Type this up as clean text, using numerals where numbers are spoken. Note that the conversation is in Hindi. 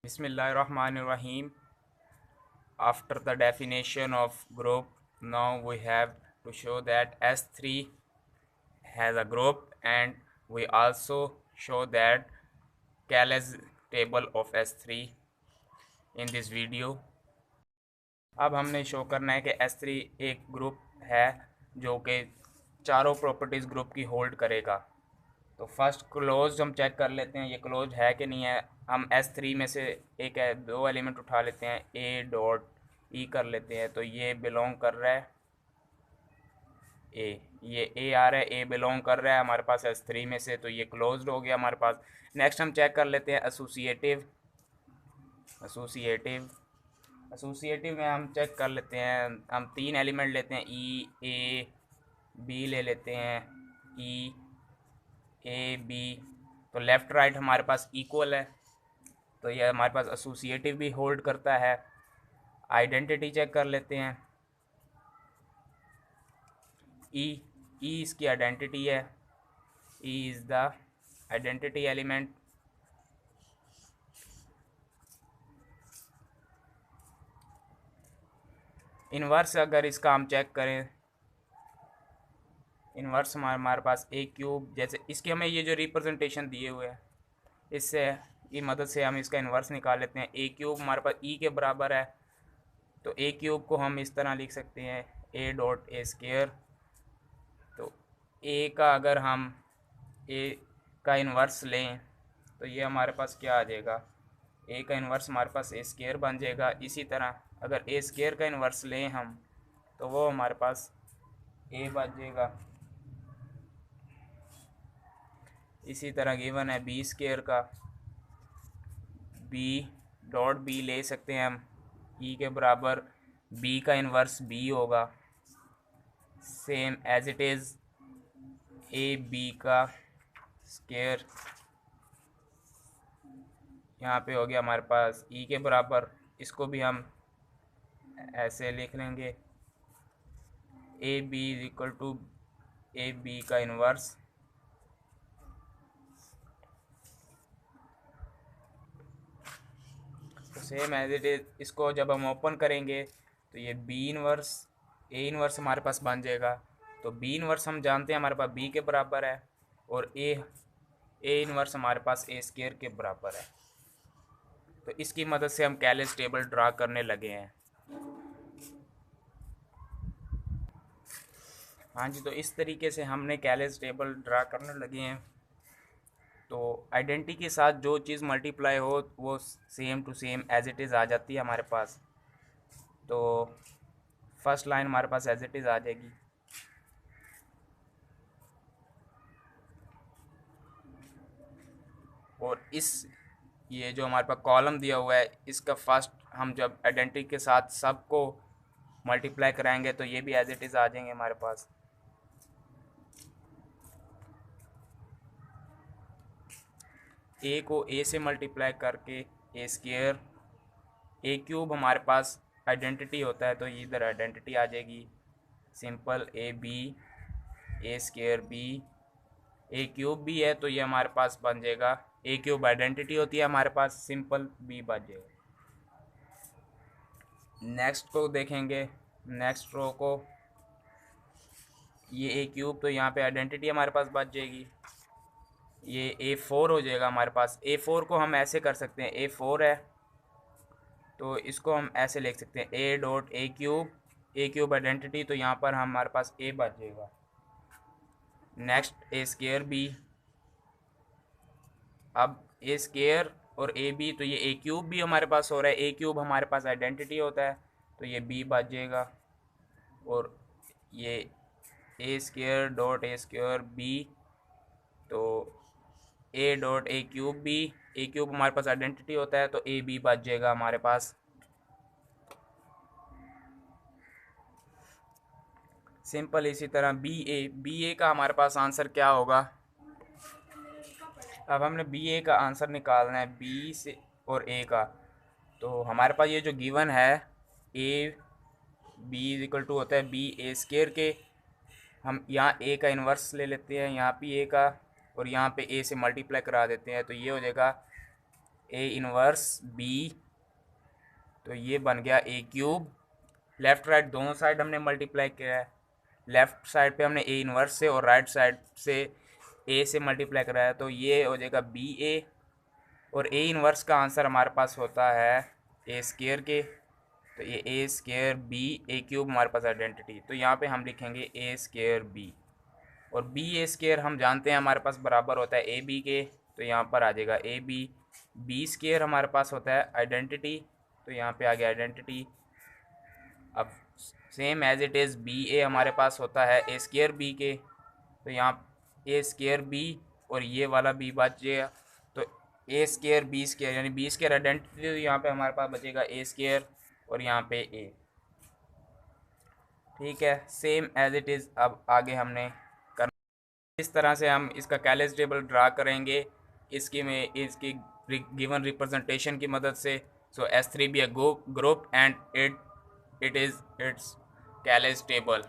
Bismillahirrahmanirrahim. After the definition of group, now we have to show that S3 has a group, and we also show that Calais table of S3 in this video. अब हमने शो करना है कि S3 एक ग्रुप है जो कि चारों प्रॉपर्टीज़ ग्रुप की होल्ड करेगा। तो फर्स्ट क्लोज हम चेक कर लेते हैं ये क्लोज है कि नहीं है। हम S3 में से एक है दो एलिमेंट उठा लेते हैं, ए डॉट ई कर लेते हैं, तो ये बिलोंग कर रहा है ए, ये ए आ रहा है, ए बिलोंग कर रहा है हमारे पास S3 में से, तो ये क्लोज्ड हो गया हमारे पास। नेक्स्ट हम चेक कर लेते हैं एसोसिएटिव। एसोसिएटिव में हम चेक कर लेते हैं, हम तीन एलिमेंट लेते हैं, ई ए बी ले लेते हैं, ई ए बी, तो लेफ़्ट राइट हमारे पास इक्वल है, तो ये हमारे पास एसोसिएटिव भी होल्ड करता है। आइडेंटिटी चेक कर लेते हैं, ई इसकी आइडेंटिटी है, e is the identity element. Inverse अगर इसका हम चेक करें, इन्वर्स हमारे पास ए क्यूब, जैसे इसके हमें ये जो रिप्रेजेंटेशन दिए हुए हैं इससे की मदद से हम इसका इन्वर्स निकाल लेते हैं। ए क्यूब हमारे पास ई के बराबर है, तो ए क्यूब को हम इस तरह लिख सकते हैं ए डॉट ए स्क्वायर। तो ए का अगर हम ए का इन्वर्स लें तो ये हमारे पास क्या आ जाएगा, ए का इन्वर्स हमारे पास ए स्क्वायर बन जाएगा। इसी तरह अगर ए स्क्वायर का इन्वर्स लें हम तो वो हमारे पास ए बन जाएगा। इसी तरह गिवन है बी स्क्वायर का, बी डॉट बी ले सकते हैं हम, ई के बराबर बी का इन्वर्स बी होगा, same as it is A B का स्क्वायर यहाँ पे हो गया हमारे पास ई के बराबर। इसको भी हम ऐसे लिख लेंगे, A B is equal to A B का इन्वर्स, तो सेम एज इट इज़। इसको जब हम ओपन करेंगे तो ये बी इन्वर्स ए इन्वर्स हमारे पास बन जाएगा। तो बी इन्वर्स हम जानते हैं हमारे पास बी के बराबर है, और ए इन्वर्स हमारे पास ए स्क्वायर के बराबर है। तो इसकी मदद से हम कैलेस टेबल ड्रा करने लगे हैं। हाँ जी, तो इस तरीके से हमने कैलेस टेबल ड्रा करने लगे हैं। तो आइडेंटिटी के साथ जो चीज़ मल्टीप्लाई हो वो same to same as it is आ जाती है हमारे पास। तो फर्स्ट लाइन हमारे पास एज इट इज़ आ जाएगी, और ये जो हमारे पास कॉलम दिया हुआ है इसका फर्स्ट हम जब आइडेंटिटी के साथ सबको मल्टीप्लाई कराएंगे तो ये भी एज इट इज़ आ जाएंगे हमारे पास। ए को ए से मल्टीप्लाई करके ए स्क्वायर, ए क्यूब हमारे पास आइडेंटिटी होता है तो ये इधर आइडेंटिटी आ जाएगी, simple A B A square B, A cube भी है तो ये हमारे पास बन जाएगा, ए क्यूब आइडेंटिटी होती है हमारे पास, सिंपल बी बन जाएगा। नेक्स्ट को देखेंगे, नेक्स्ट रो को, ये ए क्यूब तो यहाँ पे आइडेंटिटी हमारे पास बच जाएगी, ये A4 हो जाएगा हमारे पास। A4 को हम ऐसे कर सकते हैं, A4 है तो इसको हम ऐसे लिख सकते हैं ए डॉट ए क्यूब आइडेंटिटी, तो यहाँ पर हमारे पास ए बच जाएगा। नेक्स्ट ए स्क्वायर बी, अब ए स्क्वायर और ए बी, तो ये ए क्यूब भी हमारे पास हो रहा है, ए क्यूब हमारे पास आइडेंटिटी होता है तो ये बी बच जाएगा, और ये a square dot a square b, तो a dot a cube b, A cube हमारे पास आइडेंटिटी होता है तो ए बी बच जाएगा हमारे पास। सिंपल इसी तरह बी ए का हमारे पास आंसर क्या होगा। अब हमने बी ए का आंसर निकालना है बी से और ए का, तो हमारे पास ये जो गिवन है A B is equal to होता है बी ए स्क्वायर के, हम यहाँ ए का इन्वर्स ले लेते हैं, यहाँ भी ए का, और यहाँ पे ए से मल्टीप्लाई करा देते हैं तो ये हो जाएगा ए इनवर्स बी, तो ये बन गया ए क्यूब। लेफ्ट राइट दोनों साइड हमने मल्टीप्लाई किया है, लेफ्ट साइड पे हमने ए इनवर्स से और राइट साइड से ए से मल्टीप्लाई कराया, तो ये हो जाएगा बी ए। और ए इनवर्स का आंसर हमारे पास होता है ए स्केयर के, तो ये ए स्केयर बी ए क्यूब हमारे पास आइडेंटिटी, तो यहाँ पे हम लिखेंगे ए स्केयर बी। और बी ए स्केयर हम जानते हैं हमारे पास बराबर होता है ए बी के, तो यहाँ पर आ जाएगा ए बी। बी स्केयर हमारे पास होता है आइडेंटिटी, तो यहाँ पे आ गया आइडेंटिटी। अब same as it is b a हमारे पास होता है ए स्केयर बी के, तो यहाँ ए स्केयर बी और ये वाला बी बच जाएगा, तो ए स्केयर बी स्केयर यानी बी स्केयर आइडेंटिटी, तो यहाँ पे हमारे पास बचेगा ए स्केयर और यहाँ पे ए। ठीक है, सेम एज इट इज़ अब आगे हमने करना, इस तरह से हम इसका कैलेज टेबल ड्रा करेंगे इसकी गिवन रिप्रेजेंटेशन की मदद से। So S3 be a group and it is its Cayley's table.